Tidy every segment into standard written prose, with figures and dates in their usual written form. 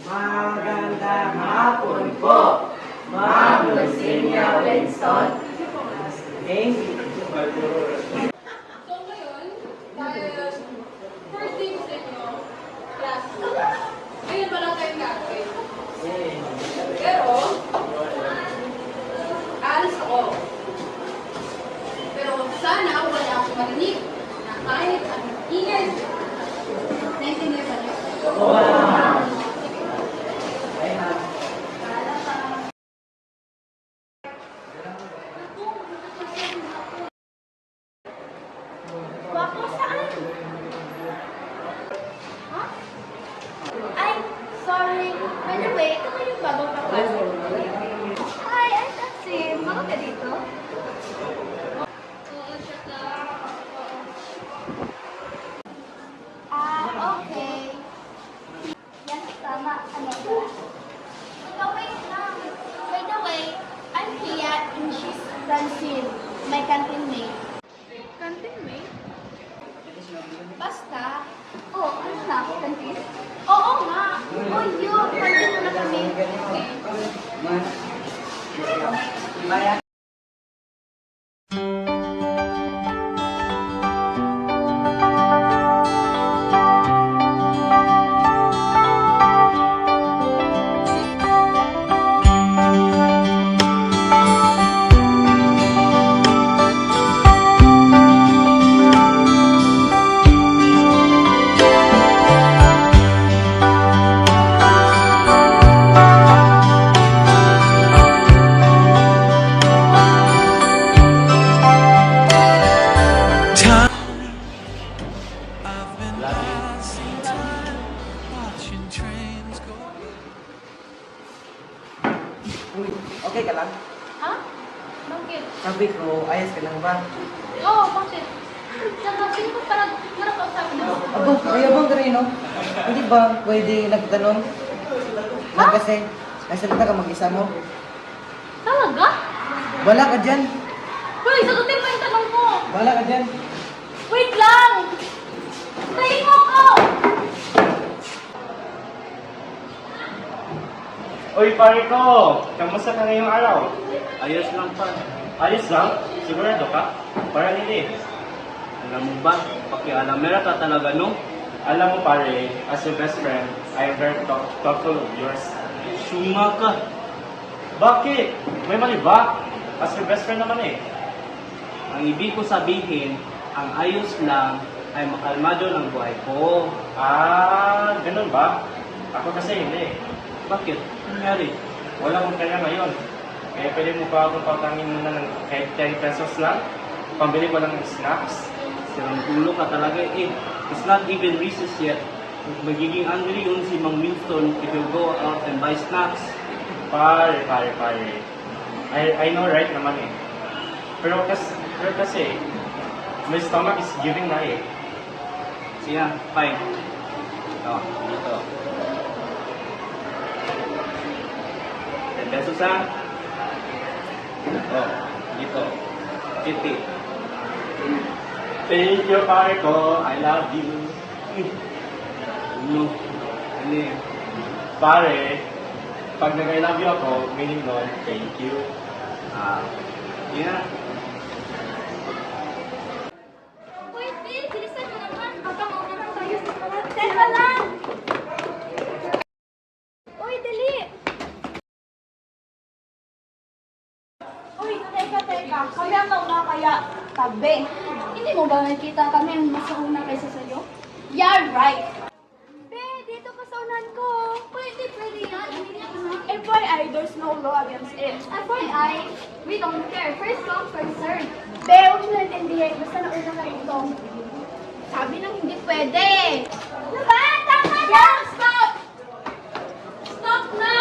Magandang hapon po, Ma'am Lucinia Winston. Thank you. So ngayon, dahil first day ko sa inyo, class, ngayon pa lang tayong gagawin. Pero, alis ako. Pero sana wala akong marinig na kahit anong ingay. Naintindihan ba niyo? Wow! Wapo saan? Ha? Ay, sorry. By the way, ito yung bagong kaklase. Hi, I'm Taksim. Bago ka dito? Oo, tsaka, Okay. Yan, tama. Ano ba? Wait lang. By the way, I'm Kia and she's Francine, my canteen mate. canteen mate? Basta, ano na, kantin? Oo nga. Yun, kantin muna kami. Bayan. Uy, okay ka lang? Ha? Bakit? Sabi ko, ayos ka lang ba? Oo, bakit? Tsaka, sino ko parang narakausapin mo? Aba, mayabang ka rin, no? Hindi ba pwede nagtanong? Lang kasi, nasalita ka mag-isa mo. Talaga? Wala ka dyan. Hoy, sagutin mo yung tanong mo! Wala ka dyan. Wait lang! Tayin mo ko! Uy, pare ko! Kamusta ka ngayong araw? Ayos lang pa. Ayos lang? Sigurado ka? Parang hindi. Alam mo ba, pakialamera ka talaga, no? Alam mo, pare, as your best friend, I am very thoughtful of yours. Suma ka. Bakit? May mali ba? As your best friend naman eh. Ang ibig ko sabihin, ang ayos lang ay makalmado ng buhay ko. Ah, ganun ba? Ako kasi hindi. Bakit? Ano nangyari? Wala akong kaya ngayon. Kaya pwede mo pa akong pautangin muna ng kahit 10 pesos lang. Pambili ko lang ng snacks. Sirang ulo ka talaga eh. It's not even recess yet. Magiging angry yun si Mang Winston if you go out and buy snacks. Pare. I know right naman eh. Pero kasi, my stomach is giving na eh. Siya, fine. Ito, dito. 10 pesos ha? Oh, dito. 50. Thank you, pare ko. I love you. Ano eh. Pare, pag nag-I love you ako, meaning nun, thank you. Yeah. Uy, Phil, bilisan mo naman. Baka mauna na tayo sa mga... Teka lang! Uy, dali! Uy, teka. Kami ang nauna kaya tabi. Hindi mo ba nakita kami ang mas nauna kaysa sa'yo? Yeah, right! Be, dito ka sa unan ko. Pwede yan. FYI, there's no law against it. FYI, we don't care. First come, first serve. Be, huwag mo naintindihin. Basta nauna ka rito. Sabi nang hindi pwede. Diba? Tama na! Stop! Stop na!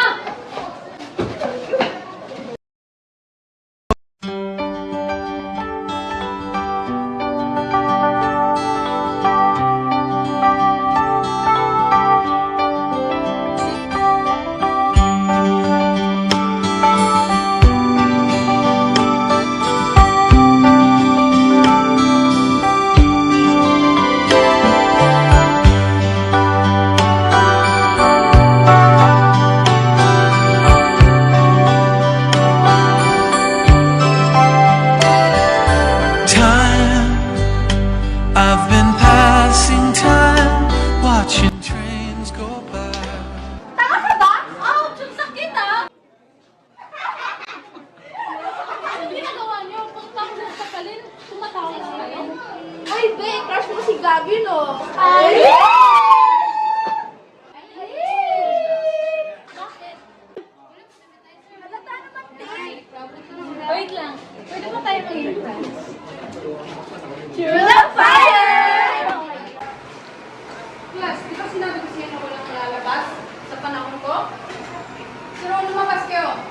Pero lumabas kayo.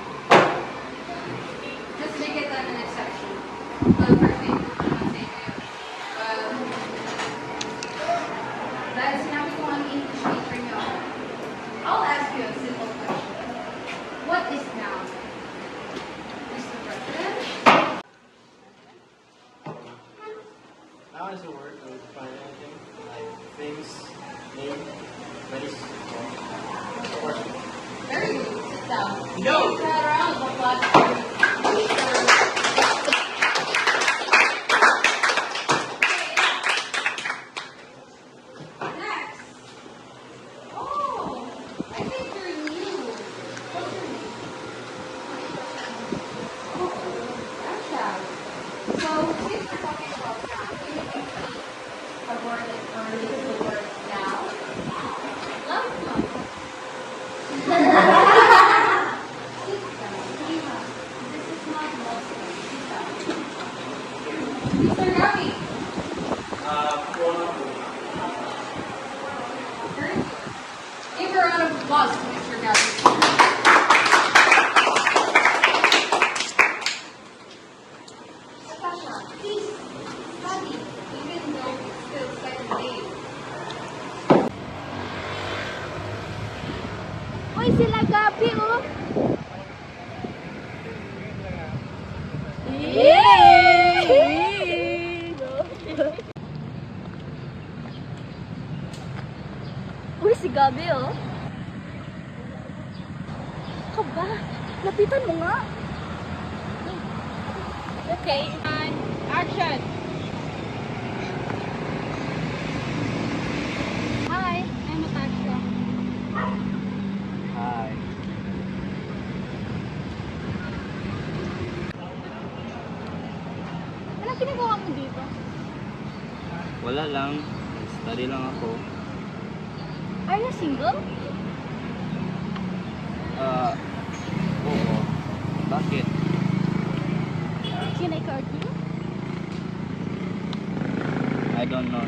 Just make it an exception. Well, first thing, say kayo. Dahil sinabi ko ang English teacher niyo, I'll ask you a simple question. What is noun? Mr. President? Noun is a word to define anything, like things, name, place, or person. Very good. Sit down. No. Give that a round of applause. Next. Oh, I think you're new. What's your name? Oh, Asha. So, since we're talking about now, can you think a word that related to the word now? Love one. Sit down. This is not Muslim. Sit down. Mr. Ravi. Give a round of applause to Mr. Ravi. Natasha, please study, even though it's still second day. Uy, sila Gabi, oh. Uy, si Gabi, oh. Ka ba? Lapitan mo nga. Okay. And action. Hi, I'm Natasha. Hi. Anong ginagawa mo dito? Wala lang. Study lang ako. Are you single? Oo. Bakit? Can I card you? I don't know.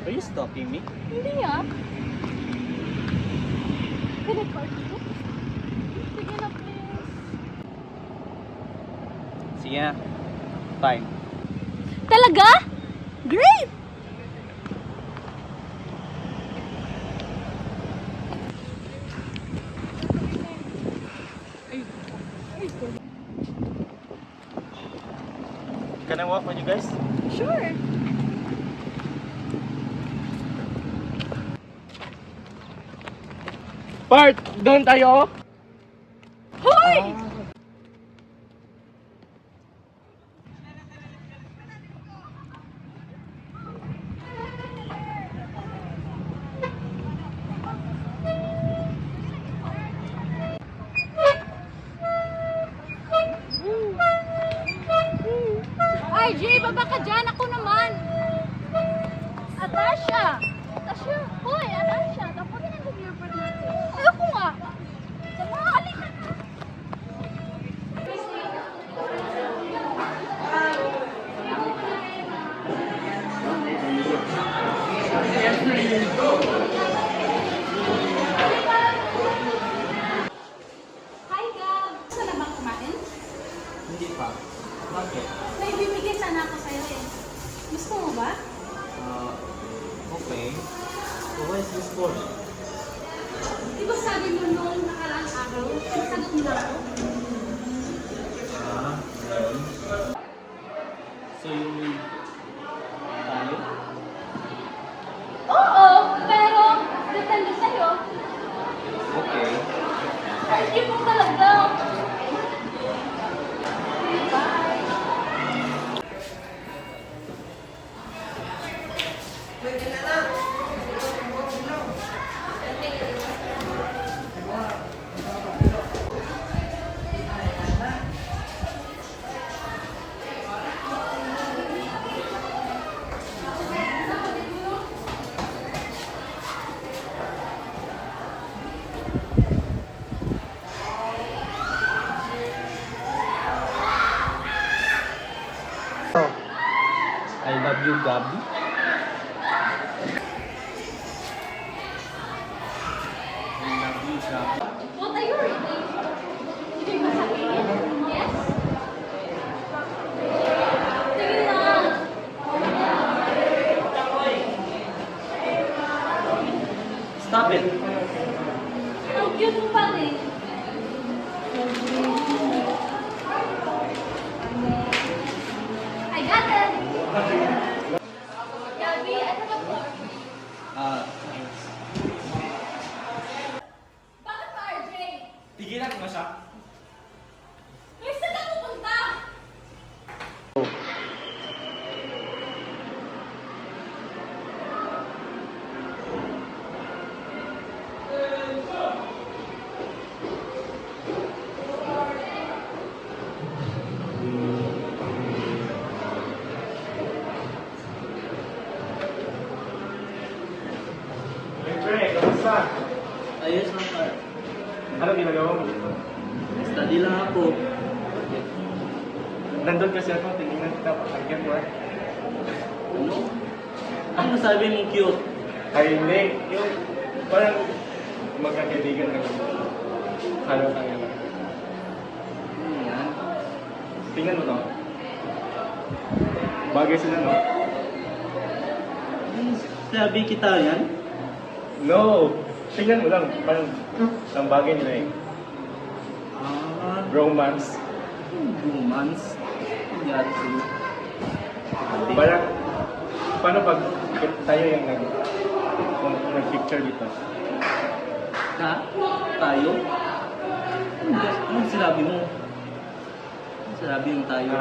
Are you stalking me? Hindi ah. Can I card you? Sige na, please. Sige na. Fine. Talaga? Great! Can I walk with you guys? Sure. Bart! Doon tayo! Hoy! RJ, baba ka dyan. Ako naman. Atasha! Atasha! Hoy, Atasha! Dapat na nag-earbud natin. Ay, ako nga. Sama, halika na. Hi, Gab! Gusto na bang kumain? Hindi pa. Bakit? May bibigay sana ako sa'yo eh. Gusto mo ba? Okay. So what is this for? Di ba sabi mo noong nakaraang araw, sagot mo na ako? Ngayon. So you tayo? Oo, pero depende sa'yo. Okay. RJ mo talaga. you, Gabi. I love you, Gabi. What are you reading? Ibig ba sabihin? Yes? Sige na. Stop it. Ang cute mo pa rin. I got it. Gabi, ano ba po? Bakit pa, RJ? Tigilan mo siya. Uy, saan ka pupunta? Pre, kamusta? Ayos lang, par. Ano ginagawa mo? Study lang ako. Nandun kasi ako, tingnan kita, pakagyan mo eh. Ano? Ano sabi mong cute? Ay, hindi. Yung parang magkakaibigan ka. Halo tayo na. Ano yan? Tingnan mo to. Bagay sila, no? Sabi kita yan? No! Tingnan mo lang. Parang ang bagay nila eh. Romance. Romance. Nangyari sa'yo. Parang, paano pag tayo yung nag-picture dito? Ha? Tayo? Anong sinabi mo? Anong sinabi mo tayo?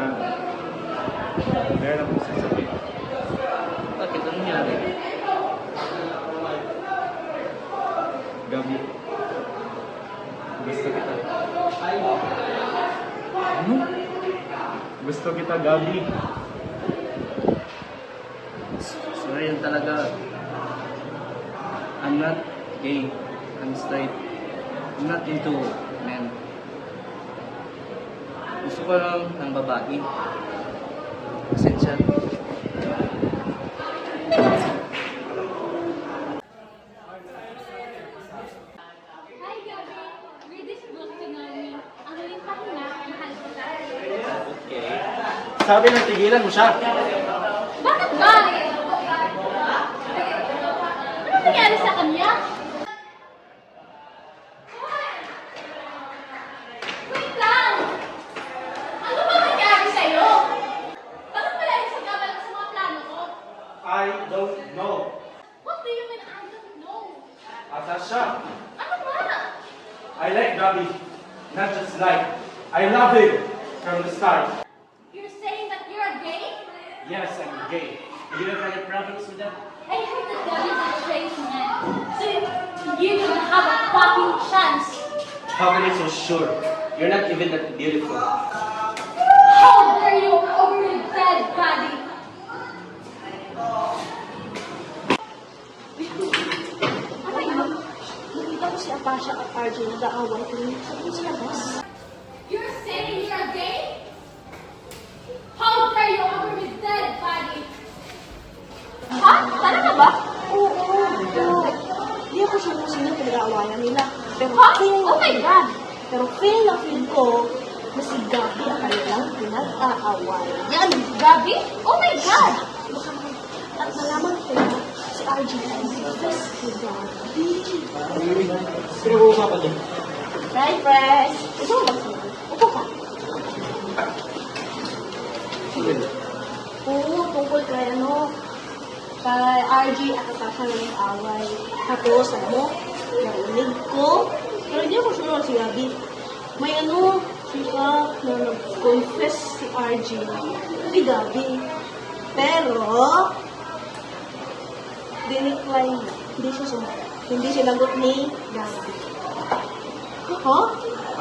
Meron akong sasabihin. Bakit? Anong nangyari? Gabi. Gusto kita. Ano? Gusto kita, Gabi. So yun talaga. I'm not gay. I'm straight. I'm not into men. Gusto ko lang ng babae. Pasensya. Hi, Gabi. Read this book to know me. Ang huling pahina, mahal ko na. Okay. Sabi ng tigilan mo siya. Bakit ba? Ano nangyari sa kanya? Wait lang! Ano ba nangyari sa'yo? Bakit pala isagabal ka sa mga plano ko? I don't know. What do you mean I don't know? Atasha, Ano ba? I like Gabi. Not just like. I love him from the start. You're saying that you're a gay? Yes, I'm gay. You have any problems with that? I heard that God is a strange man. So you don't have a fucking chance. How can you so sure? You're not even that beautiful. How dare you over your dead body? Ano yun? Nakita ko si Atasha at RJ nag-aaway kung sabi sa labas. You're saying you're gay? How dare you over your dead body? Ha? Talaga ba? Oo. Pero hindi ako sure kung sino pinag-aawayan nila. Pero Ha? feel Oh my God! Pero feel na feel ko na si Gabi ang kanilang pinag-aawayan. Gabi? Oh my God! At nalaman ko na si RJ ay confess kay Gabi. Pinag-uusapan niyo. Right, press? Ikaw lang sila. Upo ka. Oo, tungkol kay kay RJ at Atasha na nag-away. Tapos, narinig ko, pero hindi ako sure si Gabi. May siya na nag-confess si RJ kay Gabi. Pero, dinecline niya. Hindi sinagot ni Gabi. Ha?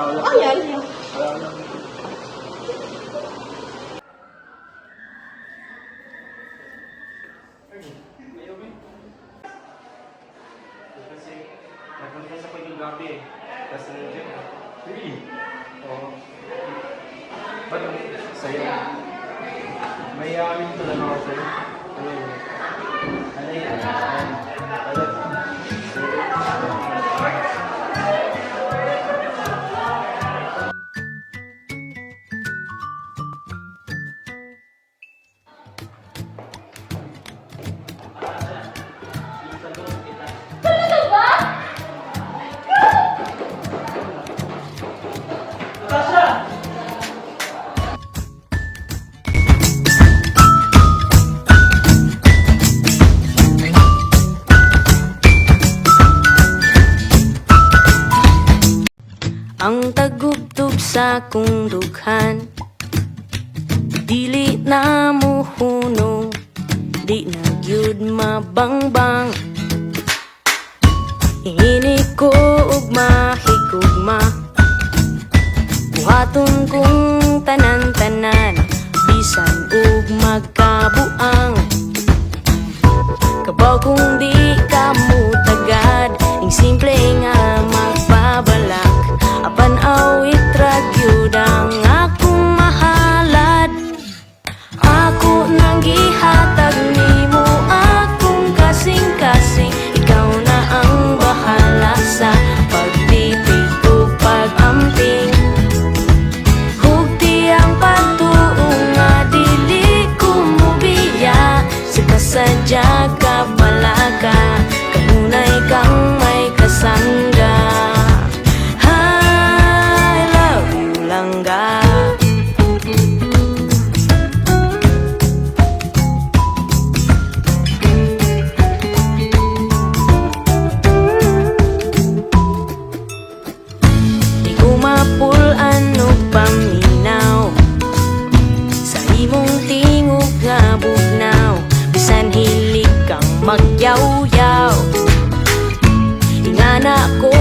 Ano yan? Kasi nag-confess ako yung Gabi eh. Tapos nandiyan. Really? Oo. Ba't sa'yo? May amin talaga ako sa'yo. Talaga ba? Ang tagubtog sa kong dughan, dili na muhuno, di na gyud mabangbang. Hingini ko og mahigugma, buhaton kong tanan-tanan, bisan og magkabuang. Kabaw kung di ka mutagad, ing simple nga magbabalak, apan awit ragyud ang akong mahalad. Ako nang gihatag nimo akong kasing-kasing, ikaw na ang bahala sa pagtipig o pag-amping. Hugti ang pagtuo nga dili ko mubiya, sa kasadya ka palaga, kanunay kang may kasangga. I love you langga. Di ko mapulan o paminaw sa imong tingog nga bugnaw, bisan hilig kang magyaw-yaw. Ingana ko